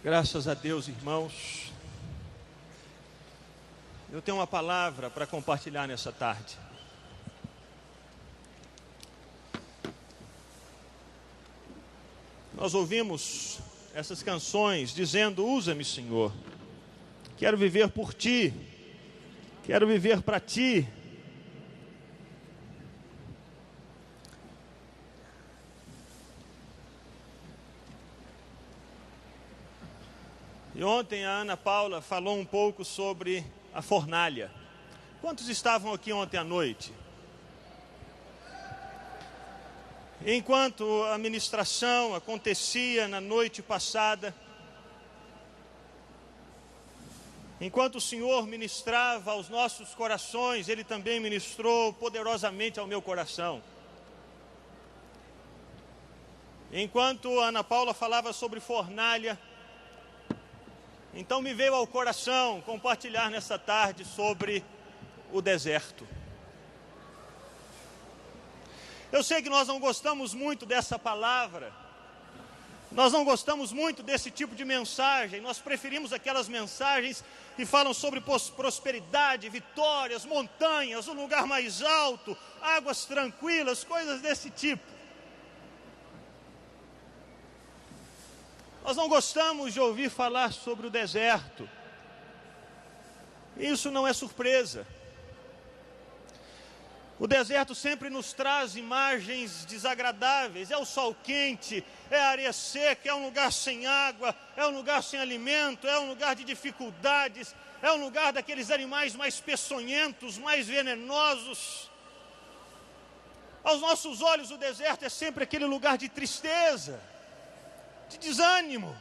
Graças a Deus, irmãos. Eu tenho uma palavra para compartilhar nessa tarde. Nós ouvimos essas canções dizendo: usa-me, Senhor. Quero viver por Ti. Quero viver para Ti. E ontem a Ana Paula falou um pouco sobre a fornalha. Quantos estavam aqui ontem à noite? Enquanto a ministração acontecia na noite passada, enquanto o Senhor ministrava aos nossos corações, Ele também ministrou poderosamente ao meu coração. Enquanto a Ana Paula falava sobre fornalha, então me veio ao coração compartilhar nessa tarde sobre o deserto. Eu sei que nós não gostamos muito dessa palavra, nós não gostamos muito desse tipo de mensagem, nós preferimos aquelas mensagens que falam sobre prosperidade, vitórias, montanhas, um lugar mais alto, águas tranquilas, coisas desse tipo. Nós não gostamos de ouvir falar sobre o deserto. Isso não é surpresa. O deserto sempre nos traz imagens desagradáveis. É o sol quente, é a areia seca, é um lugar sem água, é um lugar sem alimento, é um lugar de dificuldades, é um lugar daqueles animais mais peçonhentos, mais venenosos. Aos nossos olhos, o deserto é sempre aquele lugar de tristeza, de desânimo,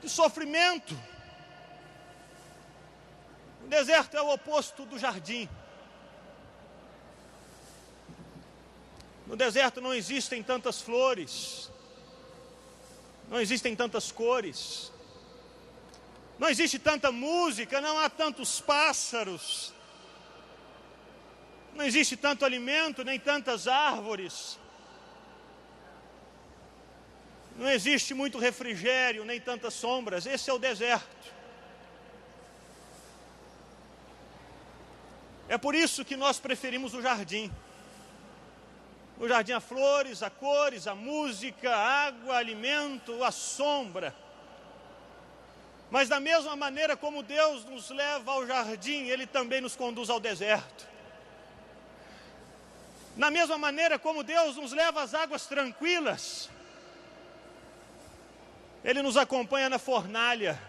de sofrimento. O deserto é o oposto do jardim. No deserto não existem tantas flores, não existem tantas cores, não existe tanta música, não há tantos pássaros, não existe tanto alimento, nem tantas árvores. Não existe muito refrigério, nem tantas sombras. Esse é o deserto. É por isso que nós preferimos o jardim. No jardim há flores, há cores, há música, água, alimento, a sombra. Mas da mesma maneira como Deus nos leva ao jardim, Ele também nos conduz ao deserto. Na mesma maneira como Deus nos leva às águas tranquilas, Ele nos acompanha na fornalha.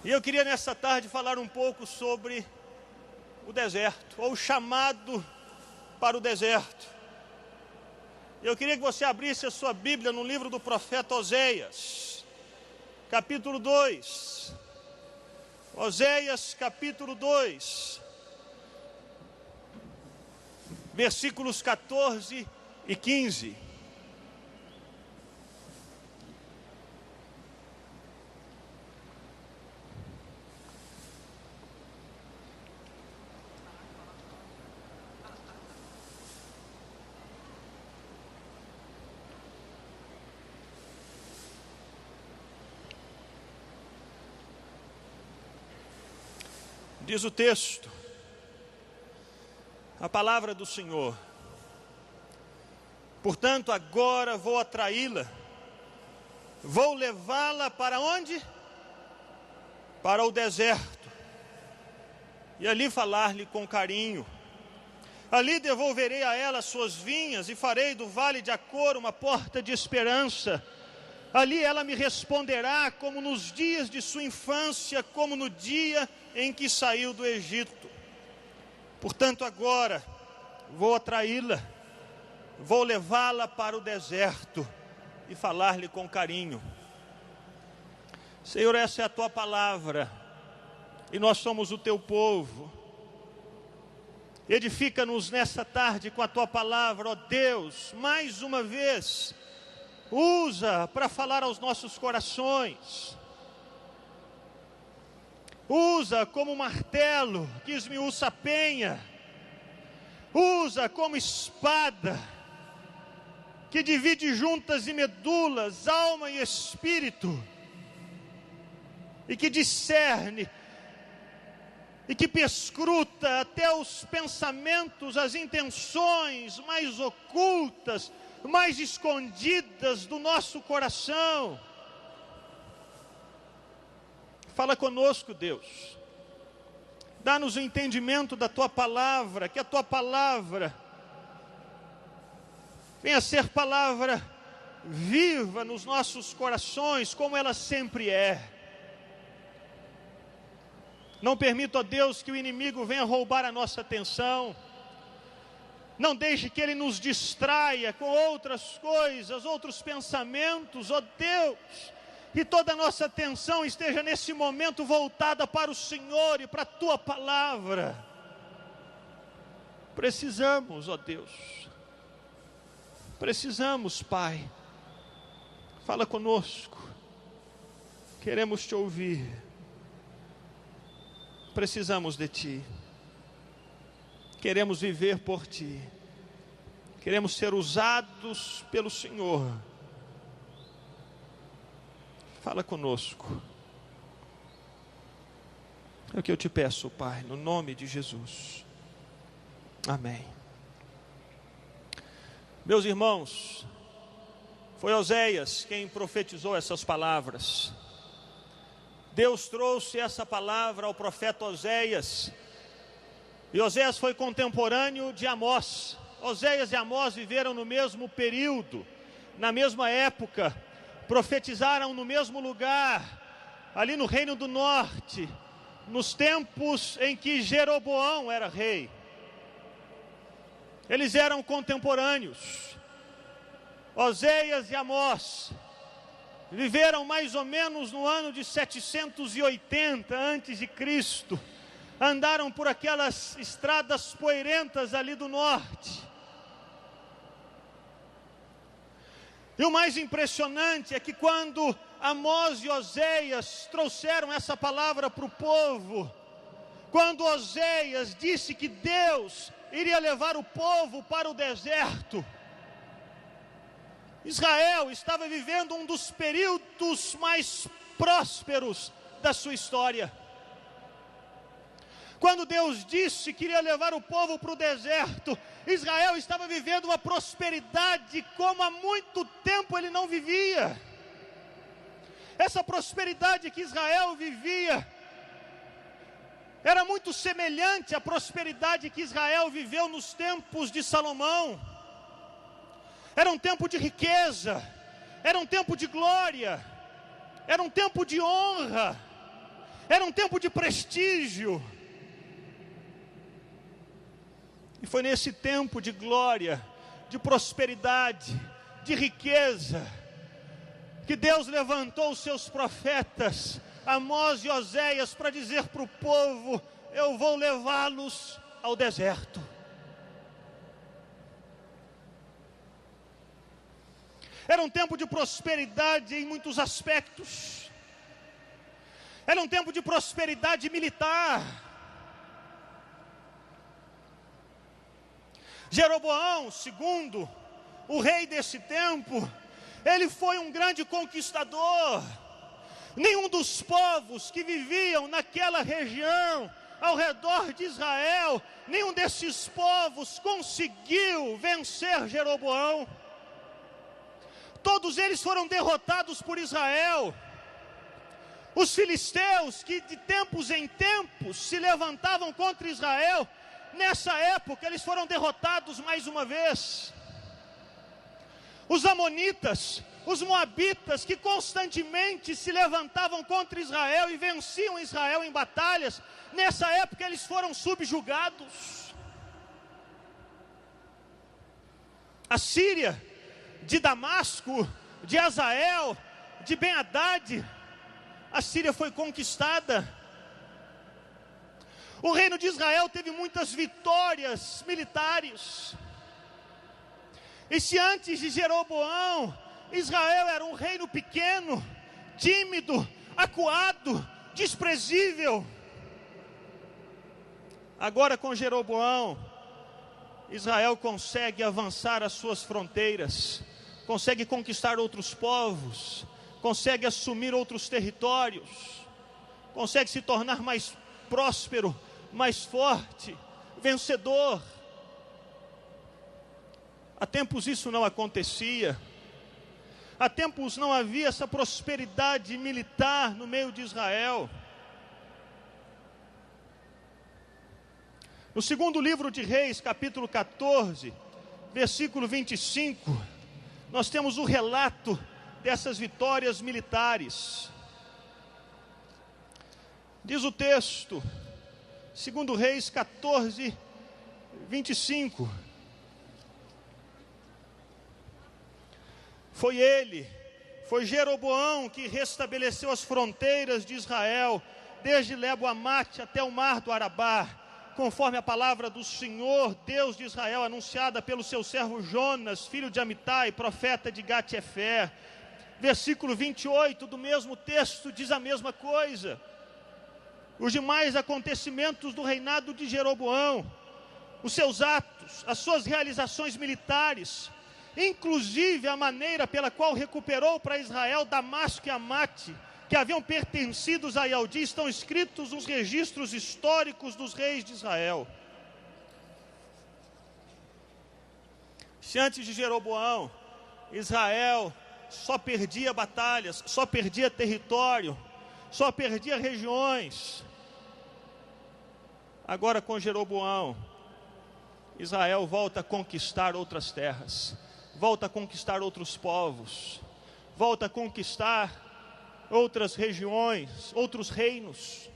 E eu queria nessa tarde falar um pouco sobre o deserto, ou o chamado para o deserto. Eu queria que você abrisse a sua Bíblia no livro do profeta Oséias, capítulo 2. Oséias, capítulo 2. Versículos 14 e 15. Diz o texto, a palavra do Senhor: portanto, agora vou atraí-la, vou levá-la para onde? Para o deserto, e ali falar-lhe com carinho. Ali devolverei a ela suas vinhas e farei do vale de Acor uma porta de esperança. Ali ela me responderá como nos dias de sua infância, como no dia em que saiu do Egito. Portanto, agora vou atraí-la, vou levá-la para o deserto e falar-lhe com carinho. Senhor, essa é a tua palavra e nós somos o teu povo. Edifica-nos nessa tarde com a tua palavra, ó Deus, mais uma vez. Usa para falar aos nossos corações. Usa como martelo que esmiuça a penha. usa como espada, que divide juntas e medulas, alma e espírito, e que discerne, e que perscruta até os pensamentos, as intenções mais ocultas, mais escondidas do nosso coração. Fala conosco, Deus. Dá-nos o entendimento da Tua palavra, que a Tua palavra venha ser palavra viva nos nossos corações, como ela sempre é. Não permita, ó Deus, que o inimigo venha roubar a nossa atenção. Não deixe que ele nos distraia com outras coisas, outros pensamentos, ó Deus. Que toda a nossa atenção esteja nesse momento voltada para o Senhor e para a Tua palavra. Precisamos, ó Deus. Precisamos, Pai. Fala conosco. Queremos Te ouvir. Precisamos de Ti. Queremos viver por Ti. Queremos ser usados pelo Senhor. Fala conosco. É o que eu te peço, Pai, no nome de Jesus. Amém. Meus irmãos, foi Oséias quem profetizou essas palavras. Deus trouxe essa palavra ao profeta Oséias. E Oséias foi contemporâneo de Amós. Oséias e Amós viveram no mesmo período, na mesma época. Profetizaram no mesmo lugar, ali no Reino do Norte, nos tempos em que Jeroboão era rei. Eles eram contemporâneos. Oséias e Amós viveram mais ou menos no ano de 780 a.C. Andaram por aquelas estradas poeirentas ali do norte. E o mais impressionante é que quando Amós e Oséias trouxeram essa palavra para o povo, quando Oséias disse que Deus iria levar o povo para o deserto, Israel estava vivendo um dos períodos mais prósperos da sua história. Quando Deus disse que iria levar o povo para o deserto, Israel estava vivendo uma prosperidade como há muito tempo ele não vivia. Essa prosperidade que Israel vivia era muito semelhante à prosperidade que Israel viveu nos tempos de Salomão. Era um tempo de riqueza, era um tempo de glória, era um tempo de honra, era um tempo de prestígio. E foi nesse tempo de glória, de prosperidade, de riqueza, que Deus levantou os seus profetas, Amós e Oséias, para dizer para o povo: eu vou levá-los ao deserto. Era um tempo de prosperidade em muitos aspectos. Era um tempo de prosperidade militar. Jeroboão, segundo o rei desse tempo, ele foi um grande conquistador. Nenhum dos povos que viviam naquela região, ao redor de Israel, nenhum desses povos conseguiu vencer Jeroboão. Todos eles foram derrotados por Israel. Os filisteus, que de tempos em tempos se levantavam contra Israel, nessa época eles foram derrotados mais uma vez. Os amonitas, os moabitas, que constantemente se levantavam contra Israel e venciam Israel em batalhas, nessa época eles foram subjugados. A Síria, de Damasco, de Azael, de Ben-Hadad, a Síria foi conquistada. O reino de Israel teve muitas vitórias militares. E se antes de Jeroboão, Israel era um reino pequeno, tímido, acuado, desprezível, agora com Jeroboão, Israel consegue avançar as suas fronteiras, consegue conquistar outros povos, consegue assumir outros territórios, consegue se tornar mais próspero, mais forte, vencedor. Há tempos isso não acontecia. Há tempos não havia essa prosperidade militar no meio de Israel. No segundo livro de Reis, capítulo 14, versículo 25, nós temos o relato dessas vitórias militares. Diz o texto, segundo Reis 14, 25. Foi Jeroboão que restabeleceu as fronteiras de Israel, desde Lebo-Amate até o mar do Arabá, conforme a palavra do Senhor, Deus de Israel, anunciada pelo seu servo Jonas, filho de Amitai, profeta de Gat-Hefer. Versículo 28 do mesmo texto diz a mesma coisa. Os demais acontecimentos do reinado de Jeroboão, os seus atos, as suas realizações militares, inclusive a maneira pela qual recuperou para Israel Damasco e Amate, que haviam pertencido a Ialdi, estão escritos nos registros históricos dos reis de Israel. Se antes de Jeroboão, Israel só perdia batalhas, só perdia território, só perdia regiões. Agora com Jeroboão, Israel volta a conquistar outras terras, volta a conquistar outros povos, volta a conquistar outras regiões, outros reinos.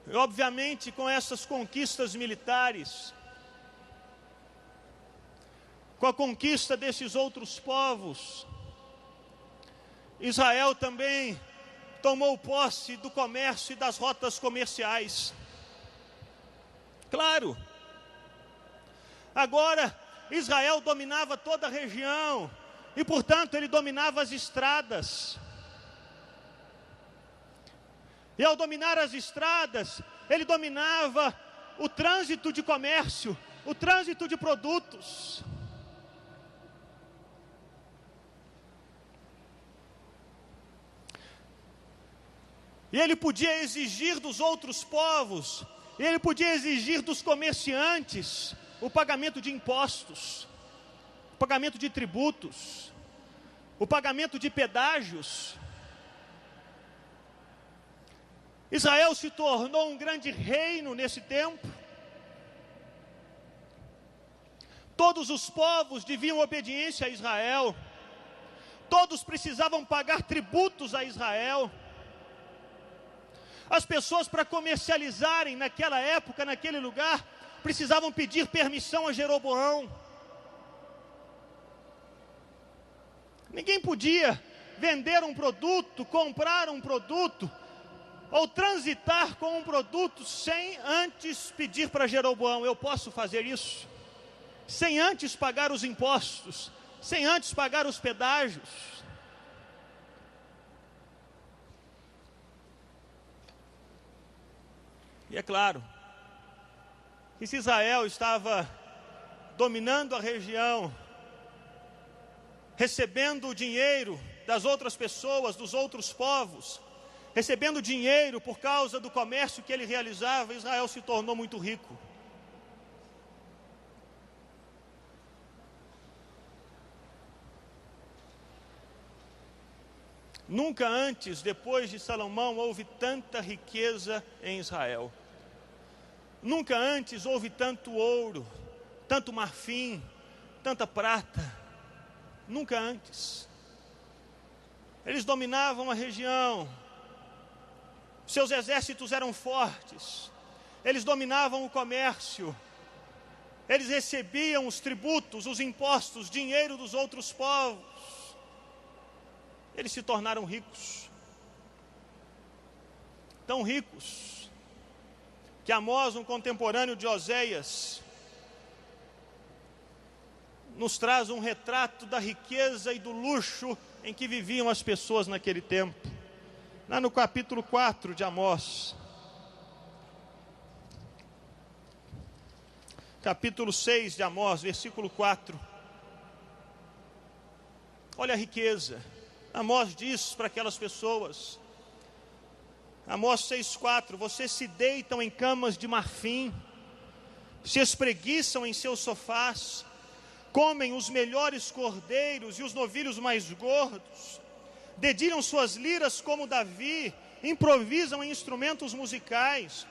E, obviamente, com essas conquistas militares, com a conquista desses outros povos, Israel também tomou posse do comércio e das rotas comerciais. Claro, agora Israel dominava toda a região e, portanto, ele dominava as estradas. E ao dominar as estradas, ele dominava o trânsito de comércio, o trânsito de produtos. E ele podia exigir dos outros povos, e ele podia exigir dos comerciantes o pagamento de impostos, o pagamento de tributos, o pagamento de pedágios. Israel se tornou um grande reino nesse tempo. Todos os povos deviam obediência a Israel. Todos precisavam pagar tributos a Israel. As pessoas, para comercializarem naquela época, naquele lugar, precisavam pedir permissão a Jeroboão. Ninguém podia vender um produto, comprar um produto, ou transitar com um produto sem antes pedir para Jeroboão: eu posso fazer isso? Sem antes pagar os impostos, sem antes pagar os pedágios. E é claro que se Israel estava dominando a região, recebendo o dinheiro das outras pessoas, dos outros povos, recebendo dinheiro por causa do comércio que ele realizava, Israel se tornou muito rico. Nunca antes, depois de Salomão, houve tanta riqueza em Israel. Nunca antes houve tanto ouro, tanto marfim, tanta prata. Nunca antes. Eles dominavam a região. Seus exércitos eram fortes, eles dominavam o comércio, eles recebiam os tributos, os impostos, dinheiro dos outros povos. Eles se tornaram ricos, tão ricos, que Amós, um contemporâneo de Oséias, nos traz um retrato da riqueza e do luxo em que viviam as pessoas naquele tempo. Lá no capítulo 4 de Amós, capítulo 6 de Amós, versículo 4. Olha a riqueza. Amós diz para aquelas pessoas, Amós 6,4: vocês se deitam em camas de marfim, se espreguiçam em seus sofás, comem os melhores cordeiros e os novilhos mais gordos, dedilham suas liras como Davi, improvisam em instrumentos musicais.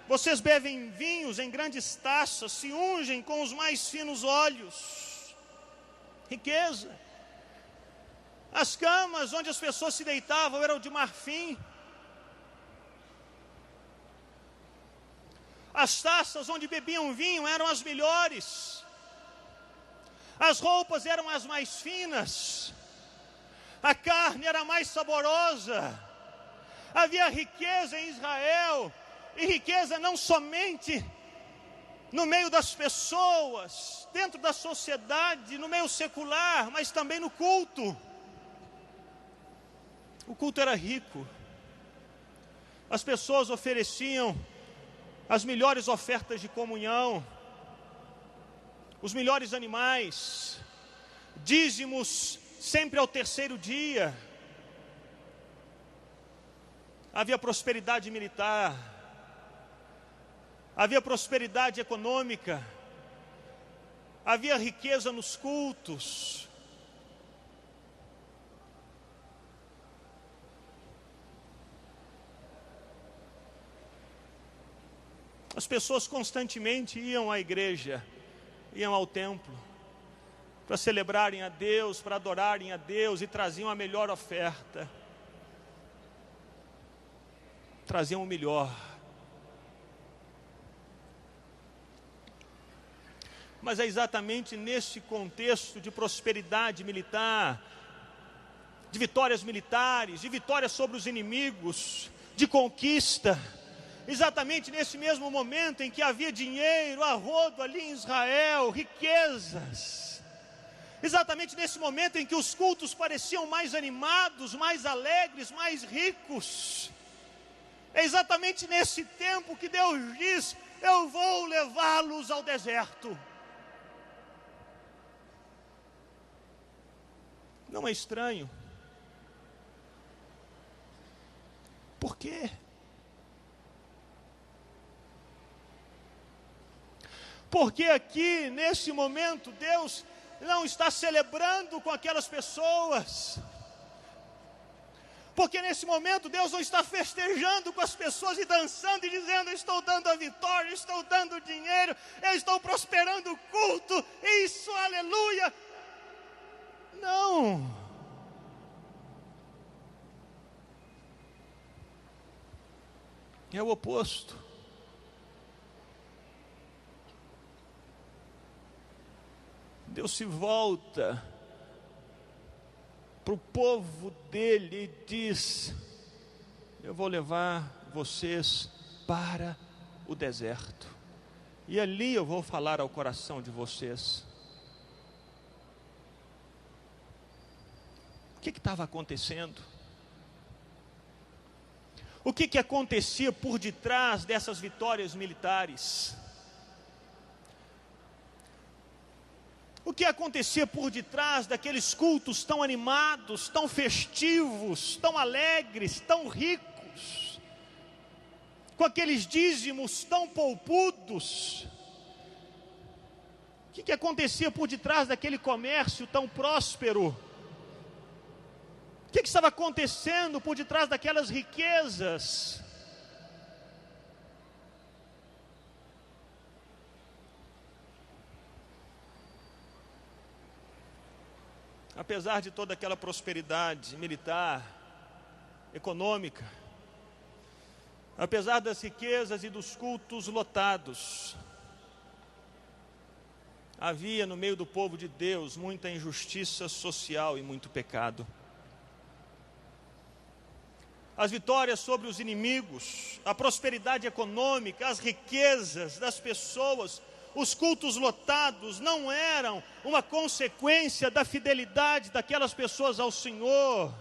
Vocês bebem vinhos em grandes taças, se ungem com os mais finos óleos. Riqueza. As camas onde as pessoas se deitavam eram de marfim. As taças onde bebiam vinho eram as melhores. As roupas eram as mais finas. A carne era mais saborosa. Havia riqueza em Israel. E riqueza não somente no meio das pessoas, dentro da sociedade, no meio secular, mas também no culto. O culto era rico. As pessoas ofereciam as melhores ofertas de comunhão, os melhores animais, dízimos sempre ao terceiro dia. Havia prosperidade militar, havia prosperidade econômica, havia riqueza nos cultos. As pessoas constantemente iam à igreja, iam ao templo, para celebrarem a Deus, para adorarem a Deus, e traziam a melhor oferta. Traziam o melhor. Mas é exatamente nesse contexto de prosperidade militar, de vitórias militares, de vitórias sobre os inimigos, de conquista, exatamente nesse mesmo momento em que havia dinheiro a rodo ali em Israel, riquezas, exatamente nesse momento em que os cultos pareciam mais animados, mais alegres, mais ricos, é exatamente nesse tempo que Deus diz: eu vou levá-los ao deserto. Não é estranho? Por quê? Porque aqui, nesse momento, Deus não está celebrando com aquelas pessoas. Porque nesse momento Deus não está festejando com as pessoas e dançando e dizendo: estou dando a vitória, estou dando dinheiro, eu estou prosperando o culto, isso, aleluia. Não. É o oposto. Deus se volta para o povo dele e diz: eu vou levar vocês para o deserto, e ali eu vou falar ao coração de vocês. O que estava acontecendo? O que acontecia por detrás dessas vitórias militares? O que acontecia por detrás daqueles cultos tão animados, tão festivos, tão alegres, tão ricos, com aqueles dízimos tão poupudos? O que acontecia por detrás daquele comércio tão próspero? O que estava acontecendo por detrás daquelas riquezas? Apesar de toda aquela prosperidade militar, econômica, apesar das riquezas e dos cultos lotados, havia no meio do povo de Deus muita injustiça social e muito pecado. As vitórias sobre os inimigos, a prosperidade econômica, as riquezas das pessoas, os cultos lotados não eram uma consequência da fidelidade daquelas pessoas ao Senhor.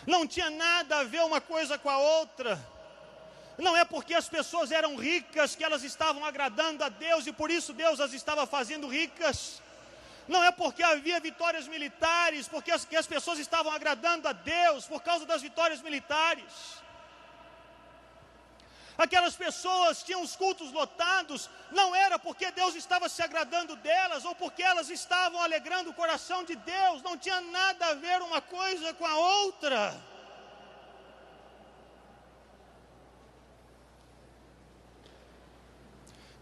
Não tinha nada a ver uma coisa com a outra. Não é porque as pessoas eram ricas que elas estavam agradando a Deus e por isso Deus as estava fazendo ricas. Não é porque havia vitórias militares, porque as pessoas estavam agradando a Deus por causa das vitórias militares. Aquelas pessoas tinham os cultos lotados, não era porque Deus estava se agradando delas ou porque elas estavam alegrando o coração de Deus, não tinha nada a ver uma coisa com a outra.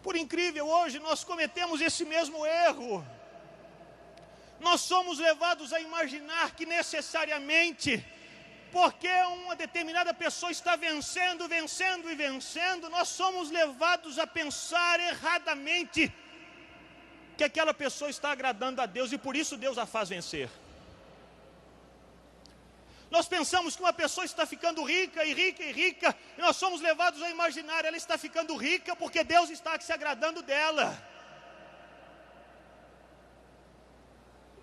Por incrível, hoje nós cometemos esse mesmo erro. Nós somos levados a imaginar que necessariamente, porque uma determinada pessoa está vencendo, nós somos levados a pensar erradamente que aquela pessoa está agradando a Deus e por isso Deus a faz vencer. Nós pensamos que uma pessoa está ficando rica, e nós somos levados a imaginar, ela está ficando rica porque Deus está se agradando dela.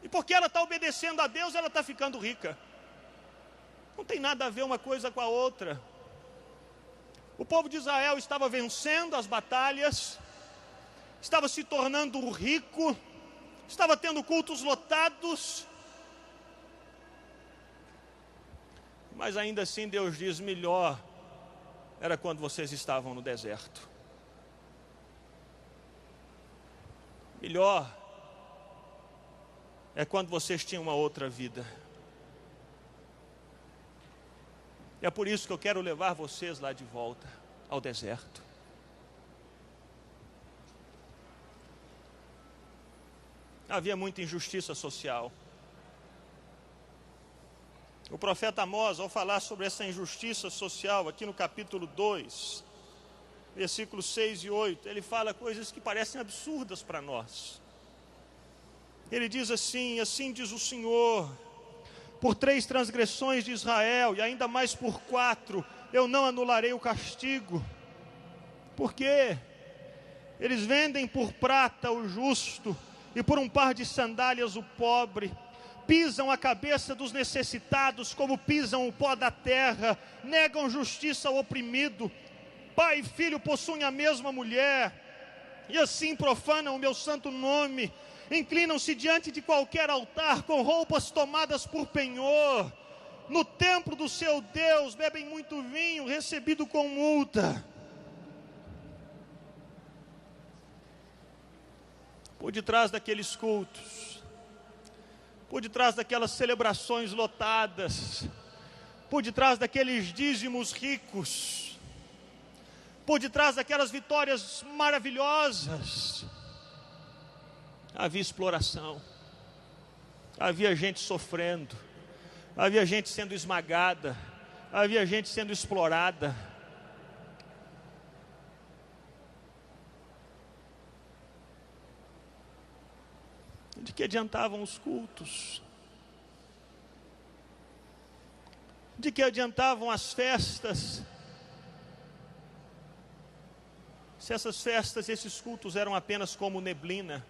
E porque ela está obedecendo a Deus, ela está ficando rica. Não tem nada a ver uma coisa com a outra. O povo de Israel estava vencendo as batalhas, estava se tornando rico, estava tendo cultos lotados, mas ainda assim Deus diz: melhor era quando vocês estavam no deserto. Melhor é quando vocês tinham uma outra vida. É por isso que eu quero levar vocês lá de volta ao deserto. Havia muita injustiça social. O profeta Amós, ao falar sobre essa injustiça social, aqui no capítulo 2, versículos 6 e 8, ele fala coisas que parecem absurdas para nós. Ele diz assim: assim diz o Senhor, por 3 transgressões de Israel, e ainda mais por 4, eu não anularei o castigo. Por quê? Eles vendem por prata o justo, e por um par de sandálias o pobre. Pisam a cabeça dos necessitados como pisam o pó da terra, negam justiça ao oprimido. Pai e filho possuem a mesma mulher, e assim profanam o meu santo nome. Inclinam-se diante de qualquer altar com roupas tomadas por penhor. No templo do seu Deus bebem muito vinho, recebido com multa. Por detrás daqueles cultos, por detrás daquelas celebrações lotadas, por detrás daqueles dízimos ricos, por detrás daquelas vitórias maravilhosas, havia exploração, havia gente sofrendo, havia gente sendo esmagada, havia gente sendo explorada. De que adiantavam os cultos? De que adiantavam as festas? Se essas festas, esses cultos eram apenas como neblina.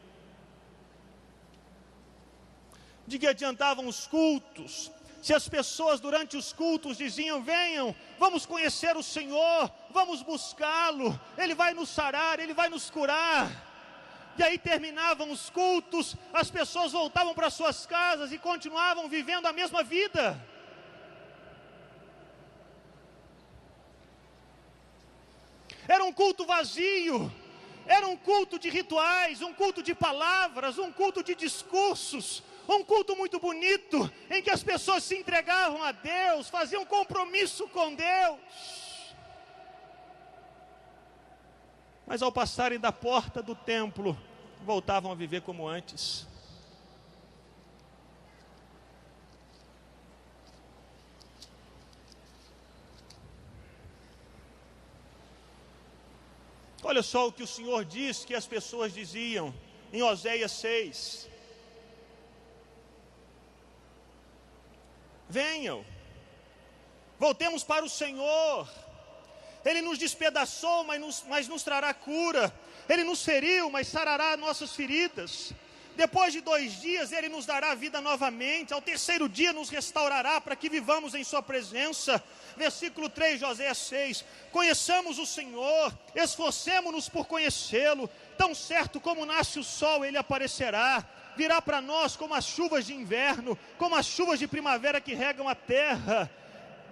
De que adiantavam os cultos? Se as pessoas durante os cultos diziam: venham, vamos conhecer o Senhor, vamos buscá-lo, Ele vai nos sarar, Ele vai nos curar. E aí terminavam os cultos, as pessoas voltavam para suas casas e continuavam vivendo a mesma vida. Era um culto vazio, era um culto de rituais, um culto de palavras, um culto de discursos, um culto muito bonito, em que as pessoas se entregavam a Deus, faziam compromisso com Deus. Mas ao passarem da porta do templo, voltavam a viver como antes. Olha só o que o Senhor diz que as pessoas diziam em Oséias 6. Venham, voltemos para o Senhor. Ele nos despedaçou, mas nos trará cura. Ele nos feriu, mas sarará nossas feridas. depois de 2 dias Ele nos dará vida novamente, ao 3º dia nos restaurará para que vivamos em sua presença. Versículo 3 de Oséias 6, conheçamos o Senhor, esforcemo-nos por conhecê-lo, tão certo como nasce o sol Ele aparecerá, virá para nós como as chuvas de inverno, como as chuvas de primavera que regam a terra.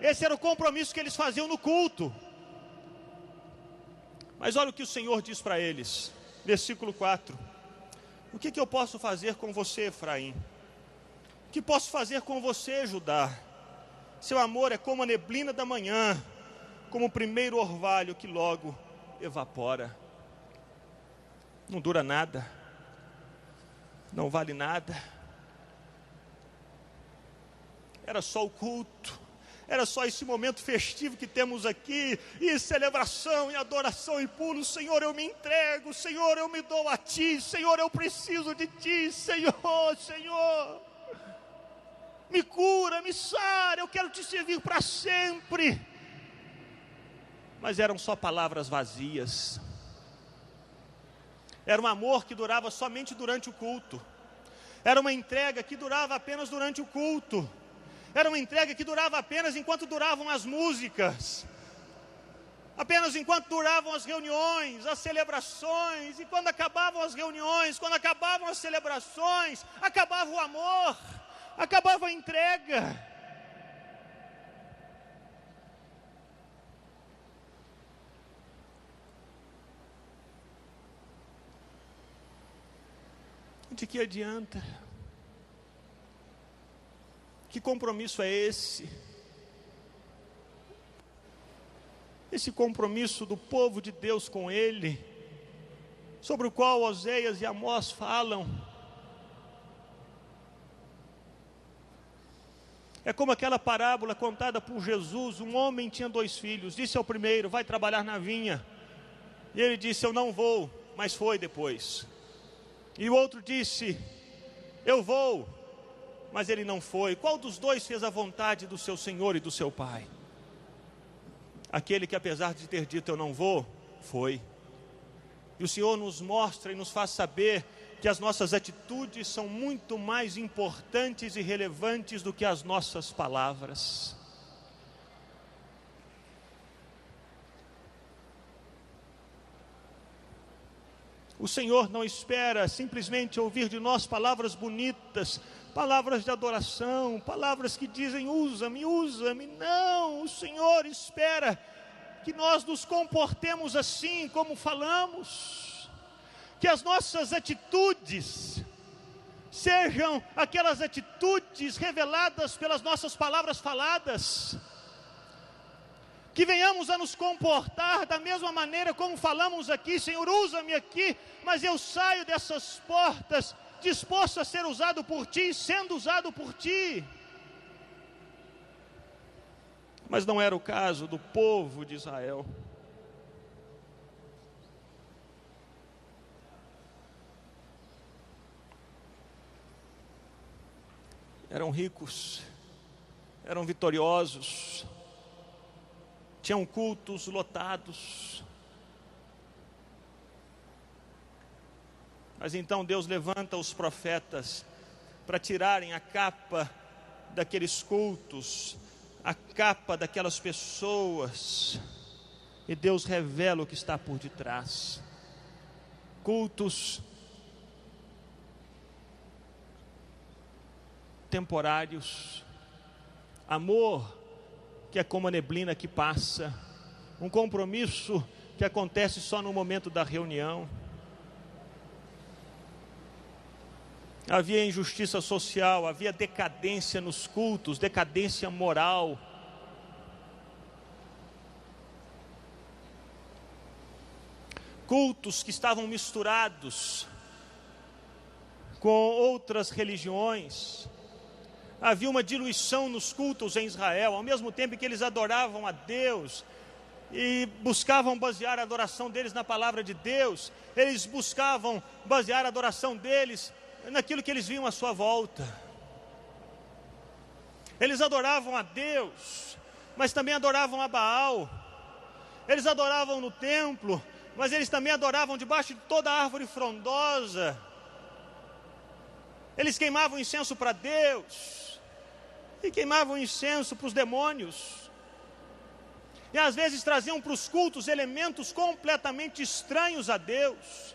Esse era o compromisso que eles faziam no culto. Mas olha o que o Senhor diz para eles, versículo 4, o que eu posso fazer com você, Efraim? O que posso fazer com você, Judá? Seu amor é como a neblina da manhã, como o primeiro orvalho que logo evapora. Não dura nada, não vale nada. Era só o culto, era só esse momento festivo que temos aqui, e celebração, e adoração, e pulo. Senhor, eu me entrego, Senhor, eu me dou a Ti, Senhor, eu preciso de Ti, Senhor, Senhor, me cura, me sara, eu quero Te servir para sempre. Mas eram só palavras vazias. Era um amor que durava somente durante o culto, era uma entrega que durava apenas durante o culto, era uma entrega que durava apenas enquanto duravam as músicas, apenas enquanto duravam as reuniões, as celebrações. E quando acabavam as reuniões, quando acabavam as celebrações, acabava o amor, acabava a entrega. De que adianta? Que compromisso é esse? Esse compromisso do povo de Deus com Ele, sobre o qual Oséias e Amós falam. É como aquela parábola contada por Jesus. Um homem tinha 2 filhos, disse ao primeiro: vai trabalhar na vinha. E ele disse: eu não vou, mas foi depois. E o outro disse: eu vou, mas ele não foi. Qual dos 2 fez a vontade do seu senhor e do seu pai? Aquele que, apesar de ter dito eu não vou, foi. E o Senhor nos mostra e nos faz saber que as nossas atitudes são muito mais importantes e relevantes do que as nossas palavras. O Senhor não espera simplesmente ouvir de nós palavras bonitas, palavras de adoração, palavras que dizem usa-me, usa-me. Não, o Senhor espera que nós nos comportemos assim como falamos, que as nossas atitudes sejam aquelas atitudes reveladas pelas nossas palavras faladas, que venhamos a nos comportar da mesma maneira como falamos aqui. Senhor, usa-me aqui, mas eu saio dessas portas disposto a ser usado por Ti, sendo usado por Ti. Mas não era o caso do povo de Israel. Eram ricos, eram vitoriosos, tinham cultos lotados. Mas então Deus levanta os profetas para tirarem a capa daqueles cultos, a capa daquelas pessoas, e Deus revela o que está por detrás. Cultos temporários, amor que é como a neblina que passa, um compromisso que acontece só no momento da reunião. Havia injustiça social, havia decadência nos cultos, decadência moral. Cultos que estavam misturados com outras religiões. Havia uma diluição nos cultos em Israel. Ao mesmo tempo que eles adoravam a Deus e buscavam basear a adoração deles na palavra de Deus, eles buscavam basear a adoração deles naquilo que eles viam à sua volta. Eles adoravam a Deus, mas também adoravam a Baal. Eles adoravam no templo, mas eles também adoravam debaixo de toda a árvore frondosa. Eles queimavam incenso para Deus e queimavam incenso para os demônios. E às vezes traziam para os cultos elementos completamente estranhos a Deus.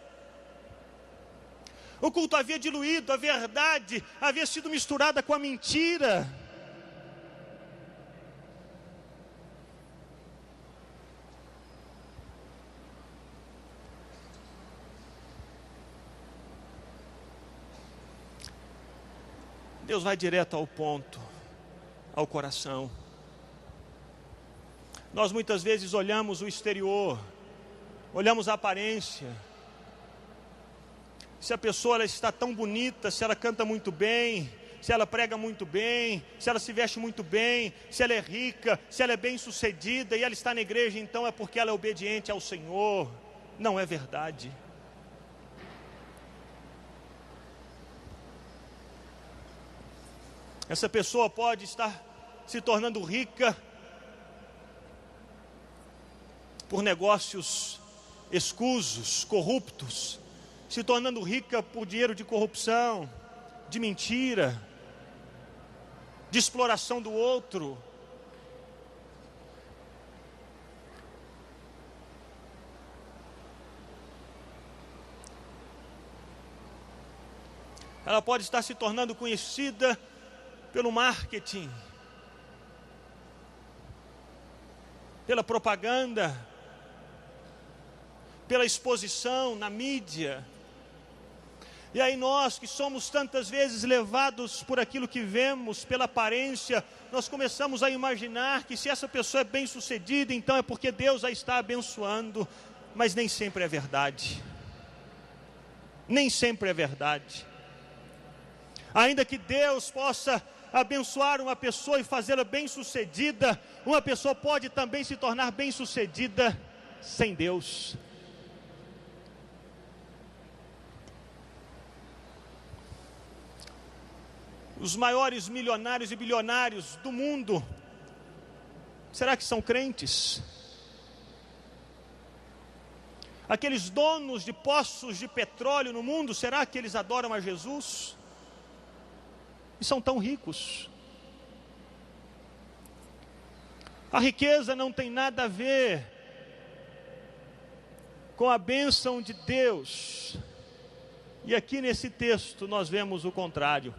O culto havia diluído, a verdade havia sido misturada com a mentira. Deus vai direto ao ponto, ao coração. Nós muitas vezes olhamos o exterior, olhamos a aparência. Se a pessoa ela está tão bonita, se ela canta muito bem, se ela prega muito bem, se ela se veste muito bem, se ela é rica, se ela é bem-sucedida e ela está na igreja, então é porque ela é obediente ao Senhor. Não é verdade. Essa pessoa pode estar se tornando rica por negócios escusos, corruptos, se tornando rica por dinheiro de corrupção, de mentira, de exploração do outro. Ela pode estar se tornando conhecida pelo marketing, pela propaganda, pela exposição na mídia. E aí nós que somos tantas vezes levados por aquilo que vemos, pela aparência, nós começamos a imaginar que se essa pessoa é bem-sucedida, então é porque Deus a está abençoando, mas nem sempre é verdade. Nem sempre é verdade. Ainda que Deus possa abençoar uma pessoa e fazê-la bem-sucedida, uma pessoa pode também se tornar bem-sucedida sem Deus. Os maiores milionários e bilionários do mundo, será que são crentes? Aqueles donos de poços de petróleo no mundo, será que eles adoram a Jesus? E são tão ricos. A riqueza não tem nada a ver com a bênção de Deus. E aqui nesse texto nós vemos o contrário.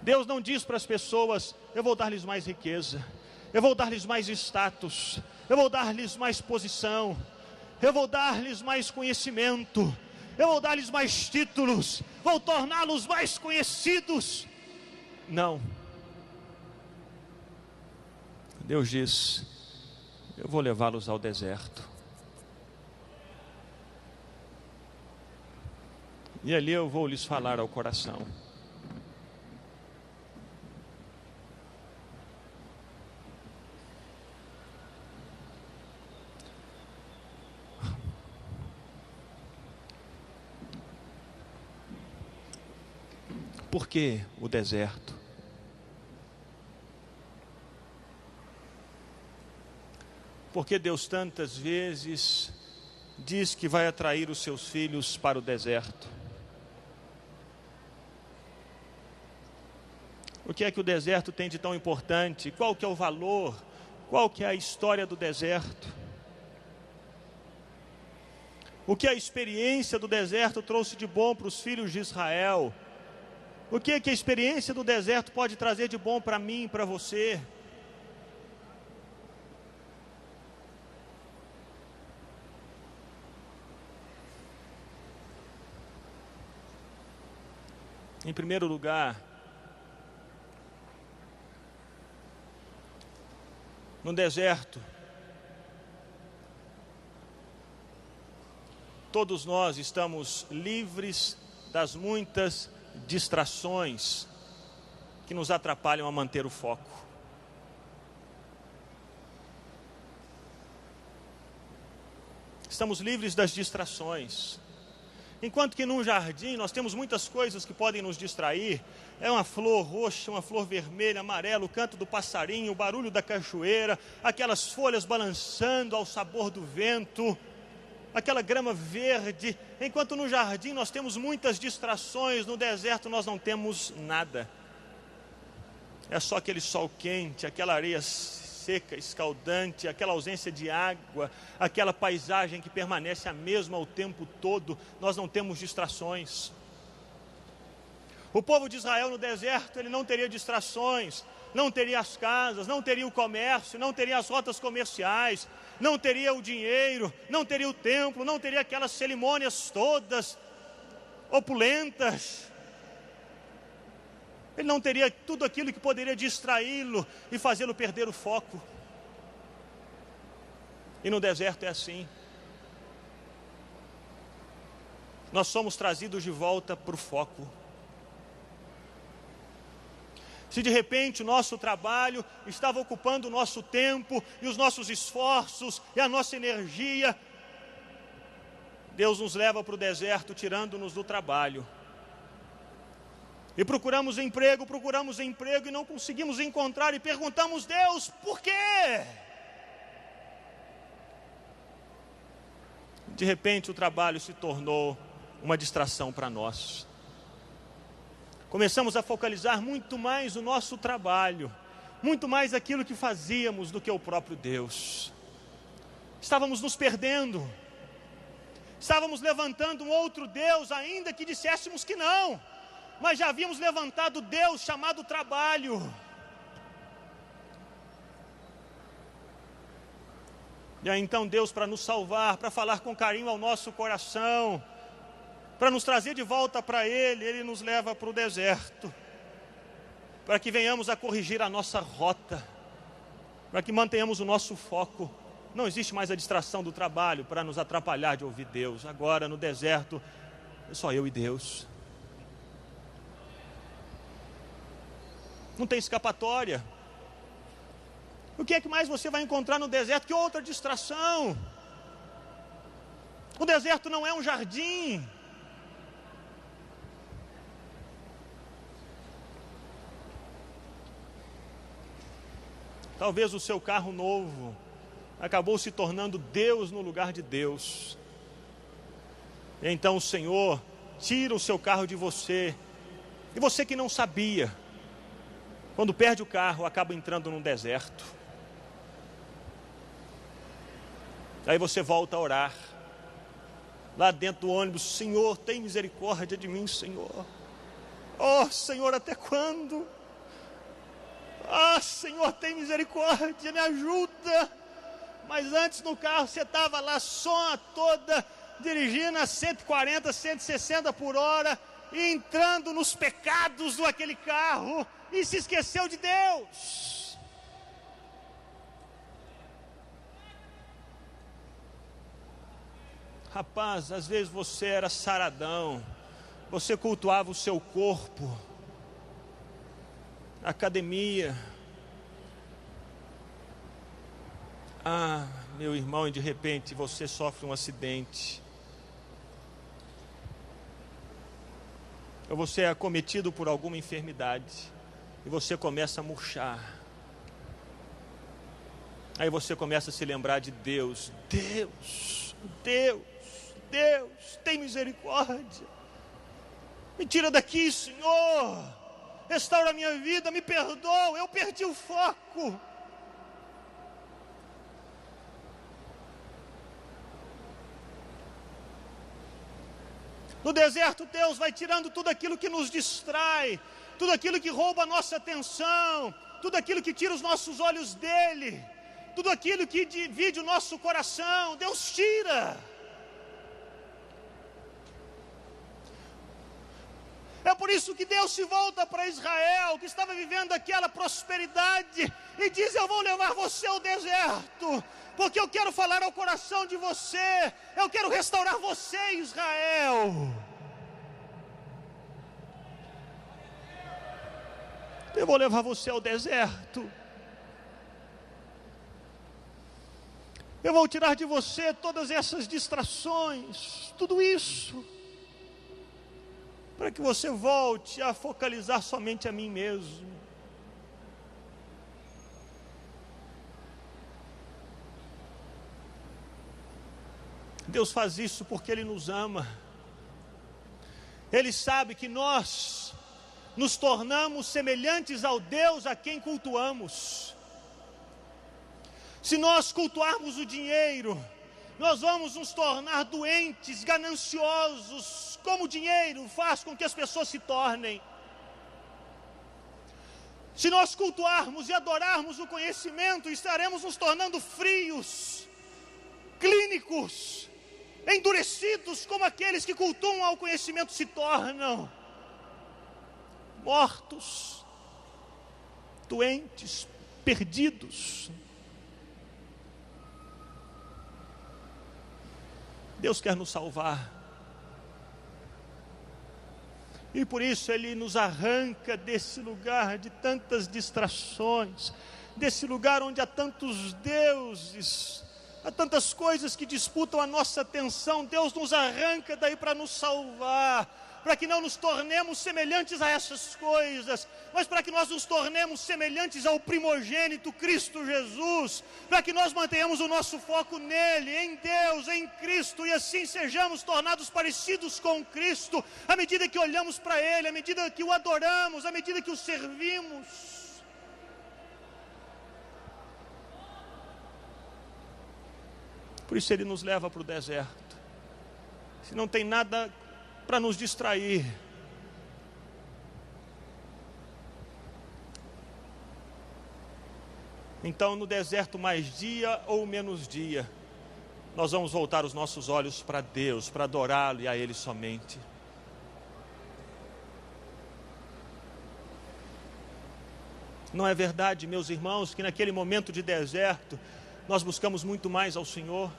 Deus não diz para as pessoas: eu vou dar-lhes mais riqueza, eu vou dar-lhes mais status, eu vou dar-lhes mais posição, eu vou dar-lhes mais conhecimento, eu vou dar-lhes mais títulos, vou torná-los mais conhecidos. Não. Deus diz: eu vou levá-los ao deserto. E ali eu vou lhes falar ao coração. Por que o deserto? Porque Deus tantas vezes diz que vai atrair os seus filhos para o deserto. O que é que o deserto tem de tão importante? Qual que é o valor? Qual que é a história do deserto? O que a experiência do deserto trouxe de bom para os filhos de Israel? O que é que a experiência do deserto pode trazer de bom para mim e para você? Em primeiro lugar, no deserto, todos nós estamos livres das muitas distrações que nos atrapalham a manter o foco. Estamos livres das distrações. Enquanto que num jardim nós temos muitas coisas que podem nos distrair. É uma flor roxa, uma flor vermelha, amarela, o canto do passarinho, o barulho da cachoeira, aquelas folhas balançando ao sabor do vento. aquela grama verde. Enquanto no jardim nós temos muitas distrações, no deserto nós não temos nada. É só aquele sol quente, aquela areia seca, escaldante, aquela ausência de água, aquela paisagem que permanece a mesma o tempo todo. Nós não temos distrações. O povo de Israel no deserto, ele não teria distrações, não teria as casas, não teria o comércio, não teria as rotas comerciais, não teria o dinheiro, não teria o templo, não teria aquelas cerimônias todas opulentas. Ele não teria tudo aquilo que poderia distraí-lo e fazê-lo perder o foco. E no deserto é assim. Nós somos trazidos de volta para o foco. Se de repente o nosso trabalho estava ocupando o nosso tempo e os nossos esforços e a nossa energia, Deus nos leva para o deserto, tirando-nos do trabalho. E procuramos emprego e não conseguimos encontrar e perguntamos: Deus, por quê? De repente o trabalho se tornou uma distração para nós. Começamos a focalizar muito mais o nosso trabalho, muito mais aquilo que fazíamos do que o próprio Deus. Estávamos nos perdendo, estávamos levantando um outro Deus, ainda que disséssemos que não, mas já havíamos levantado Deus chamado trabalho. E aí então Deus, para nos salvar, para falar com carinho ao nosso coração, para nos trazer de volta para Ele nos leva para o deserto, para que venhamos a corrigir a nossa rota, para que mantenhamos o nosso foco. Não existe mais a distração do trabalho para nos atrapalhar de ouvir Deus. Agora no deserto é só eu e Deus. Não tem escapatória. O que é que mais você vai encontrar no deserto? Que outra distração? O deserto não é um jardim. Talvez o seu carro novo acabou se tornando Deus no lugar de Deus. E então o Senhor tira o seu carro de você. E você que não sabia, quando perde o carro, acaba entrando num deserto. Aí você volta a orar. Lá dentro do ônibus: Senhor, tem misericórdia de mim, Senhor. Oh, Senhor, até quando? Ah, Senhor, tem misericórdia, me ajuda. Mas antes no carro você estava lá só a toda, dirigindo a 140, 160 por hora, e entrando nos pecados daquele carro, e se esqueceu de Deus. Rapaz, às vezes você era saradão, você cultuava o seu corpo, academia. Ah, meu irmão, e de repente você sofre um acidente, ou você é acometido por alguma enfermidade, e você começa a murchar. Aí você começa a se lembrar de Deus. Deus, tem misericórdia. Me tira daqui, Senhor. Restaura a minha vida, me perdoa, eu perdi o foco. No deserto, Deus vai tirando tudo aquilo que nos distrai, tudo aquilo que rouba a nossa atenção, tudo aquilo que tira os nossos olhos dele, tudo aquilo que divide o nosso coração. Deus tira. É por isso que Deus se volta para Israel, que estava vivendo aquela prosperidade, e diz: eu vou levar você ao deserto, porque eu quero falar ao coração de você, eu quero restaurar você, Israel. Eu vou levar você ao deserto. Eu vou tirar de você todas essas distrações, tudo isso, para que você volte a focalizar somente a mim mesmo. Deus faz isso porque Ele nos ama. Ele sabe que nós nos tornamos semelhantes ao Deus a quem cultuamos. Se nós cultuarmos o dinheiro, nós vamos nos tornar doentes, gananciosos, como o dinheiro faz com que as pessoas se tornem. Se nós cultuarmos e adorarmos o conhecimento, estaremos nos tornando frios, clínicos, endurecidos, como aqueles que cultuam ao conhecimento se tornam. Mortos, doentes, perdidos. Deus quer nos salvar. E por isso Ele nos arranca desse lugar de tantas distrações, desse lugar onde há tantos deuses, há tantas coisas que disputam a nossa atenção. Deus nos arranca daí para nos salvar, para que não nos tornemos semelhantes a essas coisas, mas para que nós nos tornemos semelhantes ao primogênito Cristo Jesus, para que nós mantenhamos o nosso foco nele, em Deus, em Cristo, e assim sejamos tornados parecidos com Cristo, à medida que olhamos para Ele, à medida que o adoramos, à medida que o servimos. Por isso Ele nos leva para o deserto. Se não tem nada para nos distrair, então no deserto, mais dia ou menos dia, nós vamos voltar os nossos olhos para Deus, para adorá-lo e a Ele somente. Não é verdade, meus irmãos, que naquele momento de deserto nós buscamos muito mais ao Senhor?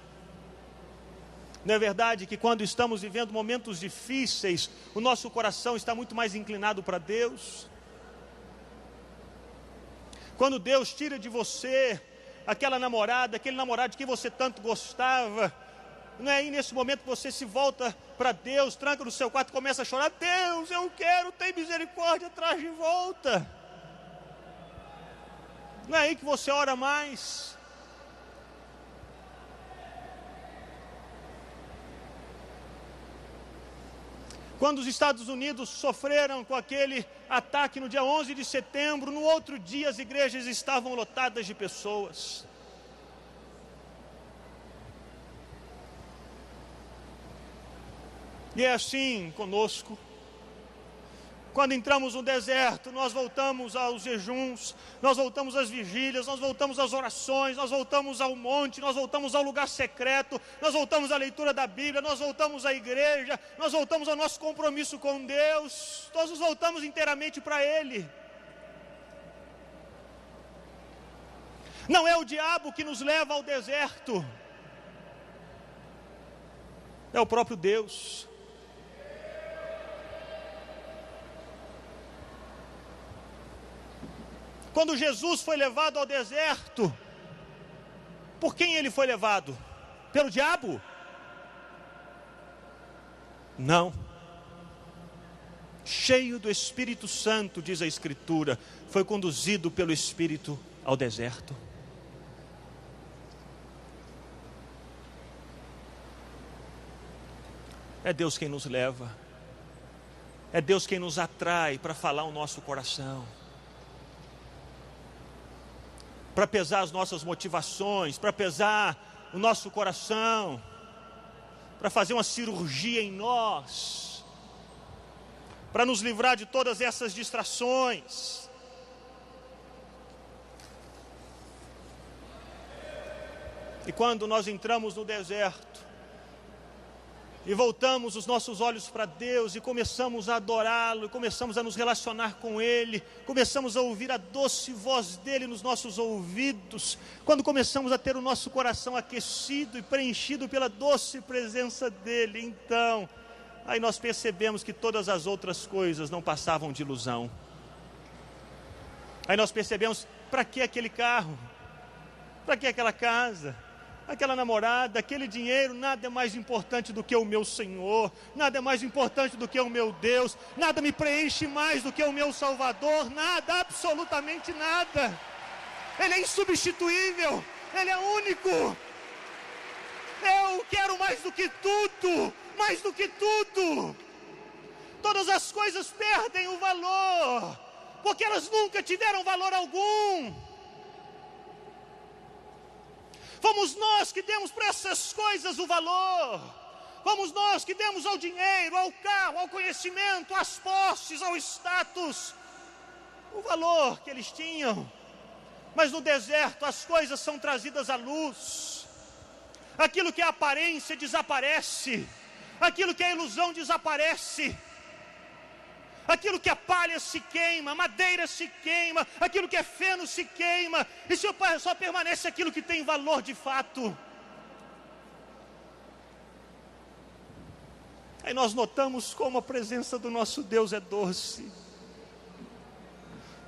Não é verdade que quando estamos vivendo momentos difíceis, o nosso coração está muito mais inclinado para Deus? Quando Deus tira de você aquela namorada, aquele namorado de quem você tanto gostava, não é aí nesse momento que você se volta para Deus, tranca no seu quarto e começa a chorar: Deus, eu quero, tem misericórdia, traz de volta. Não é aí que você ora mais? Quando os Estados Unidos sofreram com aquele ataque no dia 11 de setembro, no outro dia as igrejas estavam lotadas de pessoas. E é assim conosco. Quando entramos no deserto, nós voltamos aos jejuns, nós voltamos às vigílias, nós voltamos às orações, nós voltamos ao monte, nós voltamos ao lugar secreto, nós voltamos à leitura da Bíblia, nós voltamos à igreja, nós voltamos ao nosso compromisso com Deus, nós nos voltamos inteiramente para Ele. Não é o diabo que nos leva ao deserto, é o próprio Deus. Quando Jesus foi levado ao deserto, por quem ele foi levado? Pelo diabo? Não. Cheio do Espírito Santo, diz a Escritura, foi conduzido pelo Espírito ao deserto. É Deus quem nos leva. É Deus quem nos atrai para falar o nosso coração, para pesar as nossas motivações, para pesar o nosso coração, para fazer uma cirurgia em nós, para nos livrar de todas essas distrações. E quando nós entramos no deserto, e voltamos os nossos olhos para Deus e começamos a adorá-lo, e começamos a nos relacionar com Ele, começamos a ouvir a doce voz dEle nos nossos ouvidos, quando começamos a ter o nosso coração aquecido e preenchido pela doce presença dEle, então, aí nós percebemos que todas as outras coisas não passavam de ilusão. Aí nós percebemos: para que aquele carro? Para que aquela casa? Aquela namorada, aquele dinheiro? Nada é mais importante do que o meu Senhor, nada é mais importante do que o meu Deus, nada me preenche mais do que o meu Salvador, nada, absolutamente nada. Ele é insubstituível, Ele é único. Eu quero mais do que tudo, mais do que tudo. Todas as coisas perdem o valor, porque elas nunca tiveram valor algum. Fomos nós que demos para essas coisas o valor. Fomos nós que demos ao dinheiro, ao carro, ao conhecimento, às posses, ao status, o valor que eles tinham. Mas no deserto as coisas são trazidas à luz. Aquilo que é aparência desaparece. Aquilo que é ilusão desaparece. Aquilo que é palha se queima, madeira se queima, aquilo que é feno se queima, e só permanece aquilo que tem valor de fato. Aí nós notamos como a presença do nosso Deus é doce,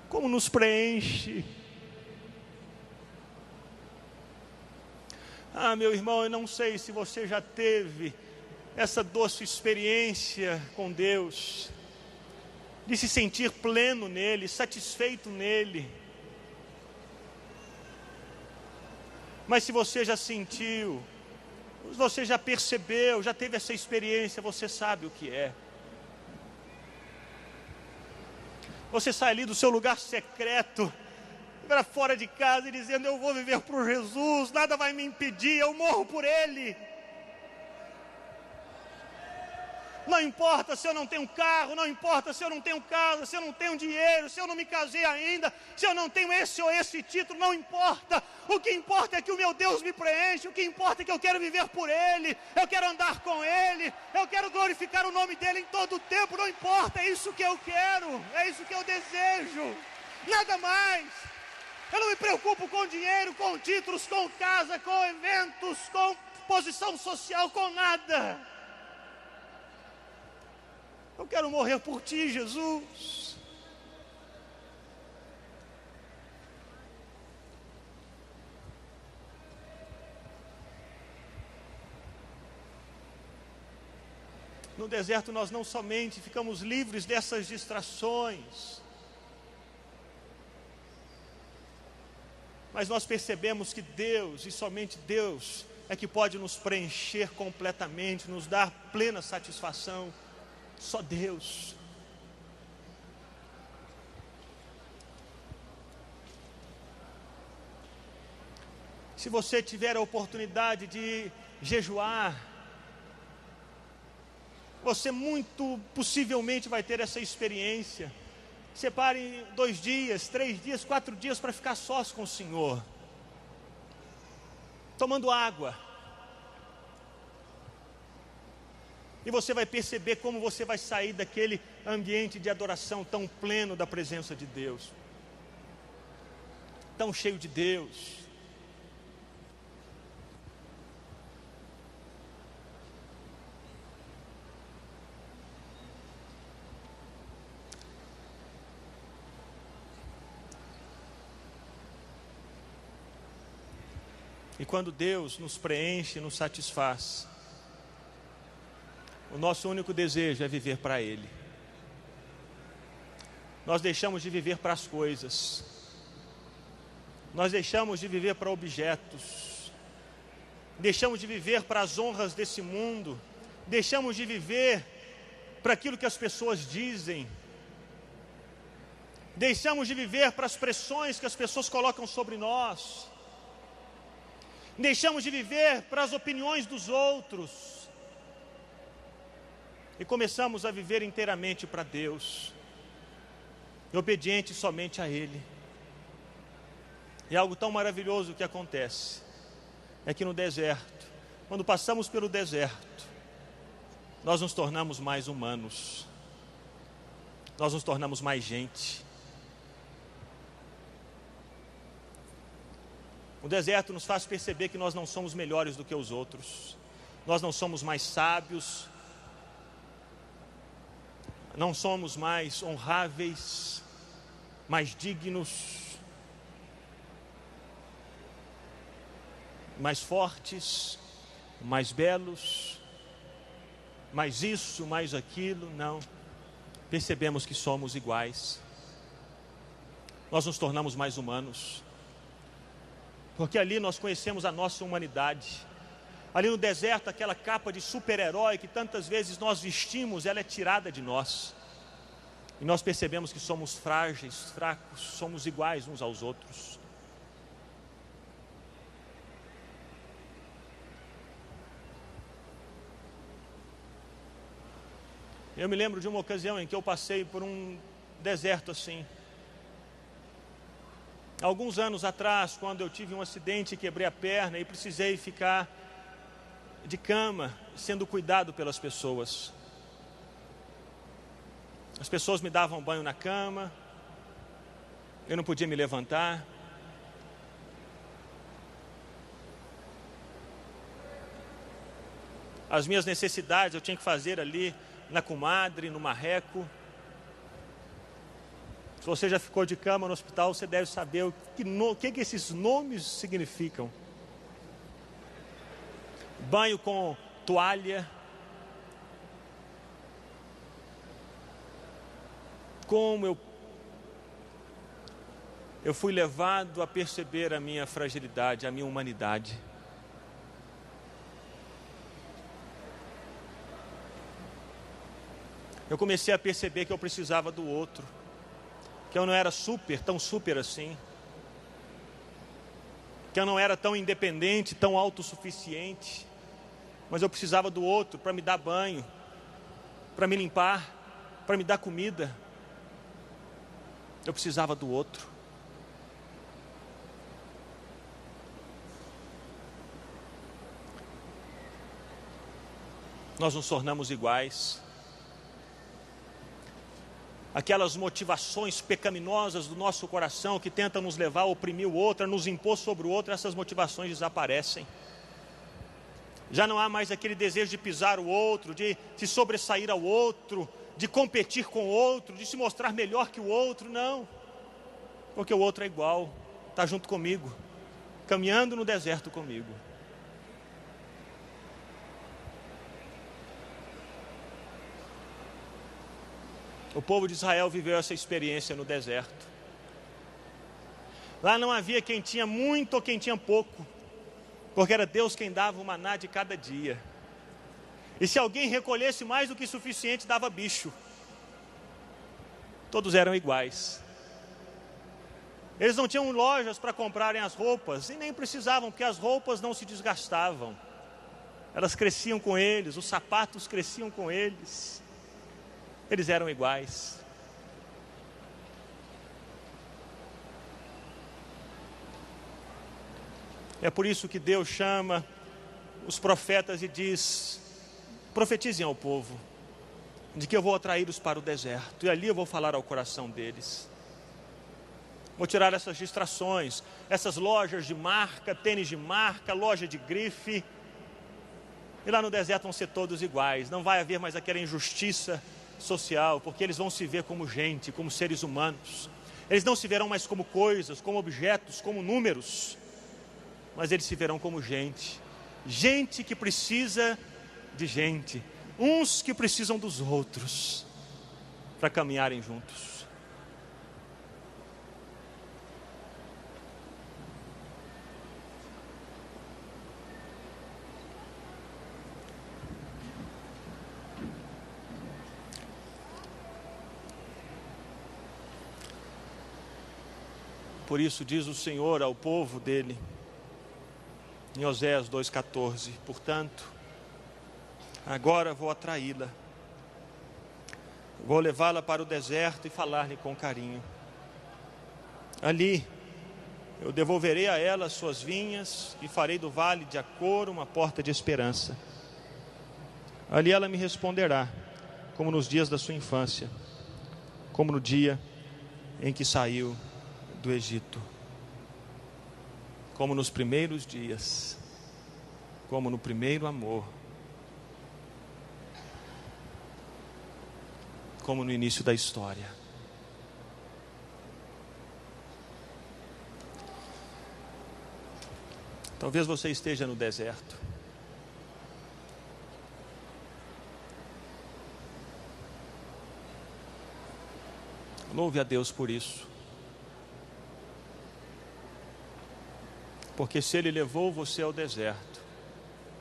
como nos preenche. Ah, meu irmão, eu não sei se você já teve essa doce experiência com Deus, de se sentir pleno nele, satisfeito nele. Mas se você já sentiu, você já percebeu, já teve essa experiência, você sabe o que é. Você sai ali do seu lugar secreto, para fora de casa e dizendo: eu vou viver por Jesus, nada vai me impedir, eu morro por Ele. Não importa se eu não tenho carro, não importa se eu não tenho casa, se eu não tenho dinheiro, se eu não me casei ainda, se eu não tenho esse ou esse título, não importa. O que importa é que o meu Deus me preenche, o que importa é que eu quero viver por Ele, eu quero andar com Ele, eu quero glorificar o nome dEle em todo o tempo, não importa, é isso que eu quero, é isso que eu desejo, nada mais. Eu não me preocupo com dinheiro, com títulos, com casa, com eventos, com posição social, com nada. Eu quero morrer por Ti, Jesus. No deserto nós não somente ficamos livres dessas distrações, mas nós percebemos que Deus, e somente Deus, é que pode nos preencher completamente, nos dar plena satisfação. Só Deus. Se você tiver a oportunidade de jejuar, você muito possivelmente vai ter essa experiência. Separe 2 dias, 3 dias, 4 dias para ficar sós com o Senhor, tomando água. E você vai perceber como você vai sair daquele ambiente de adoração tão pleno da presença de Deus, tão cheio de Deus. E quando Deus nos preenche, nos satisfaz, o nosso único desejo é viver para Ele. Nós deixamos de viver para as coisas, nós deixamos de viver para objetos, deixamos de viver para as honras desse mundo, deixamos de viver para aquilo que as pessoas dizem, deixamos de viver para as pressões que as pessoas colocam sobre nós, deixamos de viver para as opiniões dos outros, e começamos a viver inteiramente para Deus, obediente somente a Ele. E algo tão maravilhoso que acontece é que no deserto, quando passamos pelo deserto, nós nos tornamos mais humanos, nós nos tornamos mais gente. O deserto nos faz perceber que nós não somos melhores do que os outros, nós não somos mais sábios, não somos mais honráveis, mais dignos, mais fortes, mais belos, mais isso, mais aquilo. Não, percebemos que somos iguais. Nós nos tornamos mais humanos, porque ali nós conhecemos a nossa humanidade. Ali no deserto, aquela capa de super-herói que tantas vezes nós vestimos, ela é tirada de nós. E nós percebemos que somos frágeis, fracos, somos iguais uns aos outros. Eu me lembro de uma ocasião em que eu passei por um deserto assim. Alguns anos atrás, quando eu tive um acidente e quebrei a perna e precisei ficar de cama, sendo cuidado pelas pessoas. As pessoas me davam banho na cama, eu não podia me levantar. As minhas necessidades eu tinha que fazer ali na comadre, no marreco. Se você já ficou de cama no hospital, você deve saber o que esses nomes significam. Banho com toalha. Como eu fui levado a perceber a minha fragilidade, a minha humanidade. Eu comecei a perceber que eu precisava do outro, que eu não era tão super assim, que eu não era tão independente, tão autossuficiente, mas eu precisava do outro para me dar banho, para me limpar, para me dar comida. Eu precisava do outro. Nós nos tornamos iguais. Aquelas motivações pecaminosas do nosso coração que tentam nos levar a oprimir o outro, a nos impor sobre o outro, essas motivações desaparecem. Já não há mais aquele desejo de pisar o outro, de se sobressair ao outro, de competir com o outro, de se mostrar melhor que o outro, não. Porque o outro é igual, está junto comigo, caminhando no deserto comigo. O povo de Israel viveu essa experiência no deserto. Lá não havia quem tinha muito ou quem tinha pouco, porque era Deus quem dava o maná de cada dia. E se alguém recolhesse mais do que suficiente, dava bicho. Todos eram iguais. Eles não tinham lojas para comprarem as roupas, e nem precisavam, porque as roupas não se desgastavam. Elas cresciam com eles, os sapatos cresciam com eles. Eles eram iguais. É por isso que Deus chama os profetas e diz: profetizem ao povo, de que eu vou atraí-los para o deserto, e ali eu vou falar ao coração deles. Vou tirar essas distrações, essas lojas de marca, tênis de marca, loja de grife. E lá no deserto vão ser todos iguais. Não vai haver mais aquela injustiça social, porque eles vão se ver como gente, como seres humanos. Eles não se verão mais como coisas, como objetos, como números, mas eles se verão como gente. Gente que precisa de gente, uns que precisam dos outros para caminharem juntos. Por isso diz o Senhor ao povo dele, em Oséias 2,14: portanto, agora vou atraí-la, vou levá-la para o deserto e falar-lhe com carinho. Ali eu devolverei a ela as suas vinhas e farei do vale de Acor uma porta de esperança. Ali ela me responderá, como nos dias da sua infância, como no dia em que saiu do Egito, como nos primeiros dias, como no primeiro amor, como no início da história. Talvez você esteja no deserto. Louve a Deus por isso. Porque se Ele levou você ao deserto,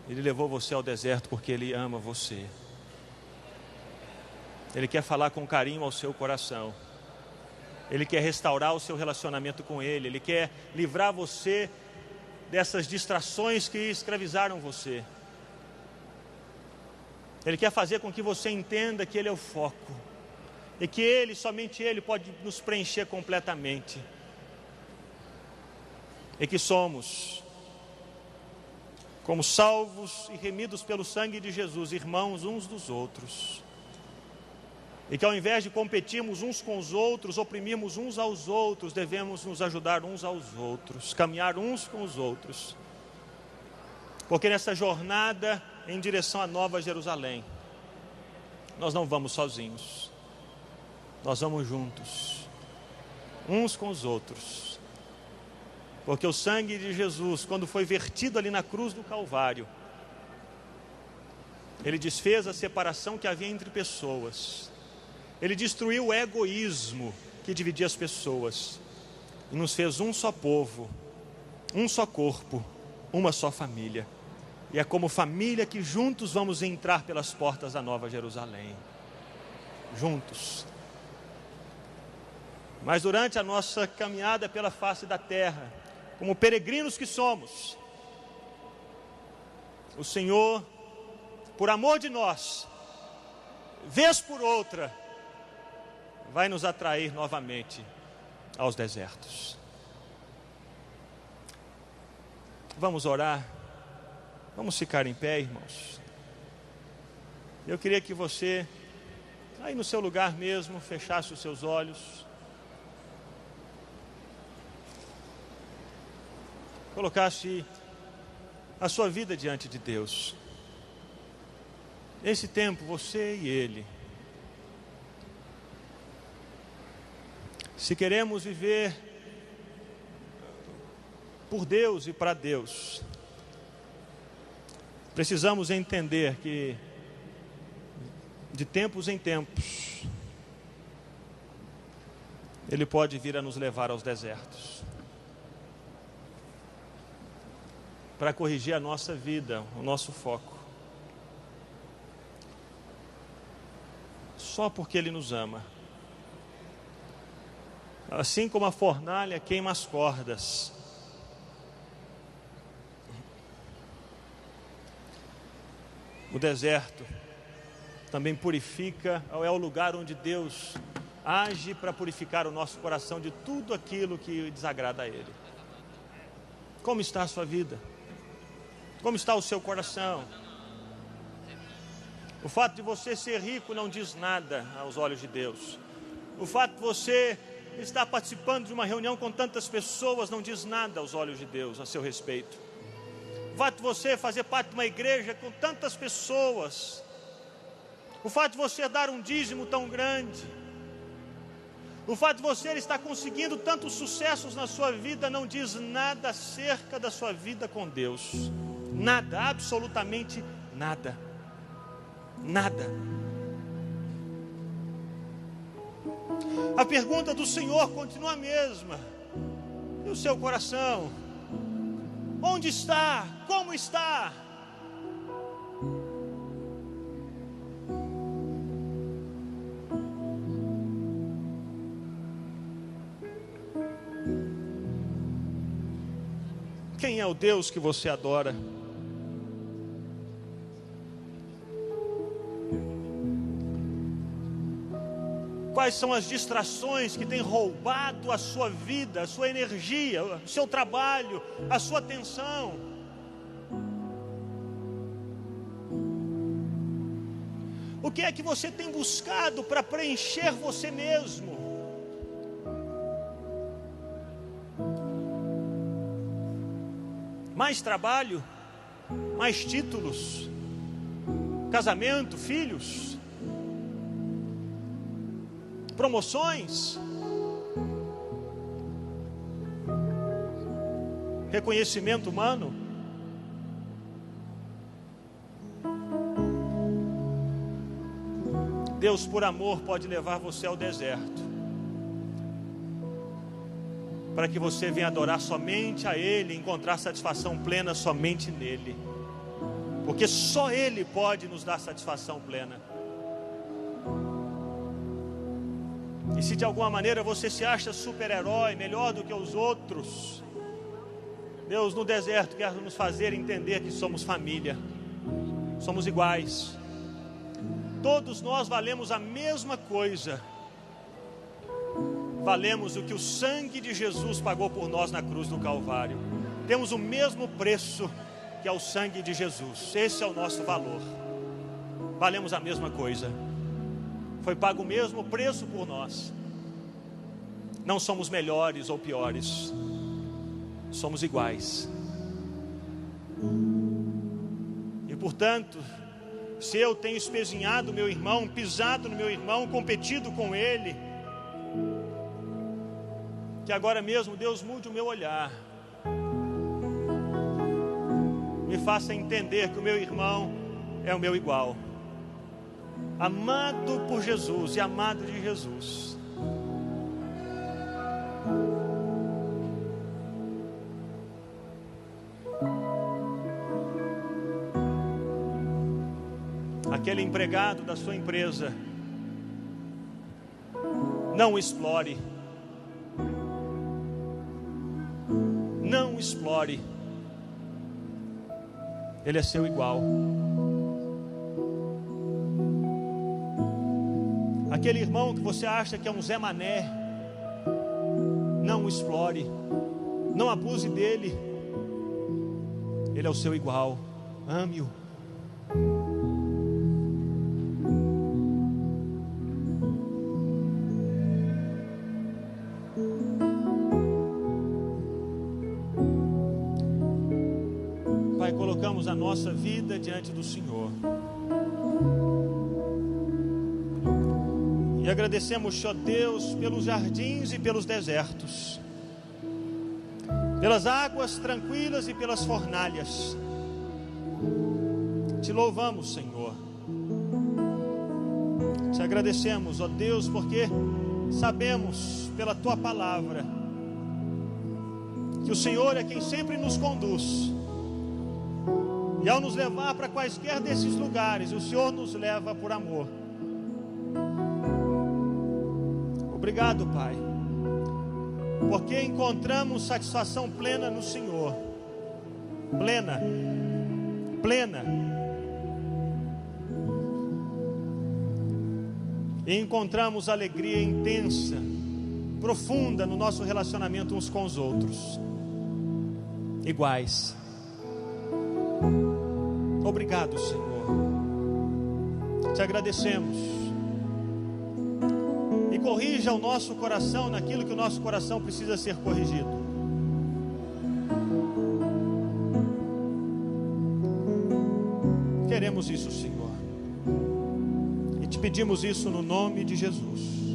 Ele levou você ao deserto porque Ele ama você. Ele quer falar com carinho ao seu coração. Ele quer restaurar o seu relacionamento com Ele. Ele quer livrar você dessas distrações que escravizaram você. Ele quer fazer com que você entenda que Ele é o foco. E que Ele, somente Ele, pode nos preencher completamente. E que somos, como salvos e remidos pelo sangue de Jesus, irmãos uns dos outros. E que ao invés de competirmos uns com os outros, oprimirmos uns aos outros, devemos nos ajudar uns aos outros, caminhar uns com os outros. Porque nessa jornada em direção à Nova Jerusalém, nós não vamos sozinhos, nós vamos juntos, uns com os outros. Porque o sangue de Jesus, quando foi vertido ali na cruz do Calvário, Ele desfez a separação que havia entre pessoas. Ele destruiu o egoísmo que dividia as pessoas e nos fez um só povo, um só corpo, uma só família. E é como família que juntos vamos entrar pelas portas da Nova Jerusalém. Juntos. Mas durante a nossa caminhada pela face da terra, como peregrinos que somos, o Senhor, por amor de nós, vez por outra, vai nos atrair novamente aos desertos. Vamos orar. Vamos ficar em pé, irmãos. Eu queria que você, aí no seu lugar mesmo, fechasse os seus olhos. Colocasse a sua vida diante de Deus. Esse tempo, você e Ele. Se queremos viver por Deus e para Deus, precisamos entender que de tempos em tempos Ele pode vir a nos levar aos desertos para corrigir a nossa vida, o nosso foco, só porque Ele nos ama. Assim como a fornalha queima as cordas, o deserto também purifica, é o lugar onde Deus age para purificar o nosso coração de tudo aquilo que desagrada a Ele. Como está a sua vida? Como está o seu coração? O fato de você ser rico não diz nada aos olhos de Deus. O fato de você estar participando de uma reunião com tantas pessoas não diz nada aos olhos de Deus a seu respeito. O fato de você fazer parte de uma igreja com tantas pessoas, o fato de você dar um dízimo tão grande, o fato de você estar conseguindo tantos sucessos na sua vida não diz nada acerca da sua vida com Deus. Nada, absolutamente nada. Nada. A pergunta do Senhor continua a mesma. E o seu coração? Onde está? Como está? Quem é o Deus que você adora? Quais são as distrações que têm roubado a sua vida, a sua energia, o seu trabalho, a sua atenção? O que é que você tem buscado para preencher você mesmo? Mais trabalho, mais títulos, casamento, filhos, promoções, reconhecimento humano. Deus, por amor, pode levar você ao deserto, para que você venha adorar somente a Ele, encontrar satisfação plena somente nele. porque só Ele pode nos dar satisfação plena. E se de alguma maneira você se acha super-herói, melhor do que os outros, Deus no deserto quer nos fazer entender que somos família, somos iguais. Todos nós valemos a mesma coisa. Valemos o que o sangue de Jesus pagou por nós na cruz do Calvário. Temos o mesmo preço que é o sangue de Jesus. Esse é o nosso valor. Valemos a mesma coisa. Foi pago o mesmo preço por nós. Não somos melhores ou piores. Somos iguais. E portanto, se eu tenho espezinhado meu irmão, pisado no meu irmão, competido com ele, que agora mesmo Deus mude o meu olhar, me faça entender que o meu irmão é o meu igual, amado por Jesus e amado de Jesus. Aquele empregado da sua empresa, não o explore. Não o explore. Ele é seu igual. Aquele irmão que você acha que é um Zé Mané, não o explore. Não abuse dele. Ele é o seu igual. Ame-o. Pai, colocamos a nossa vida diante do Senhor e agradecemos, ó Deus, pelos jardins e pelos desertos, pelas águas tranquilas e pelas fornalhas. Te louvamos, Senhor. Te agradecemos, ó Deus, porque sabemos pela Tua palavra que o Senhor é quem sempre nos conduz. E ao nos levar para quaisquer desses lugares, o Senhor nos leva por amor. Obrigado, Pai, porque encontramos satisfação plena no Senhor. Plena, plena. E encontramos alegria intensa, profunda no nosso relacionamento uns com os outros. Iguais. Obrigado, Senhor. Te agradecemos. E corrija o nosso coração naquilo que o nosso coração precisa ser corrigido. Queremos isso, Senhor. E te pedimos isso no nome de Jesus.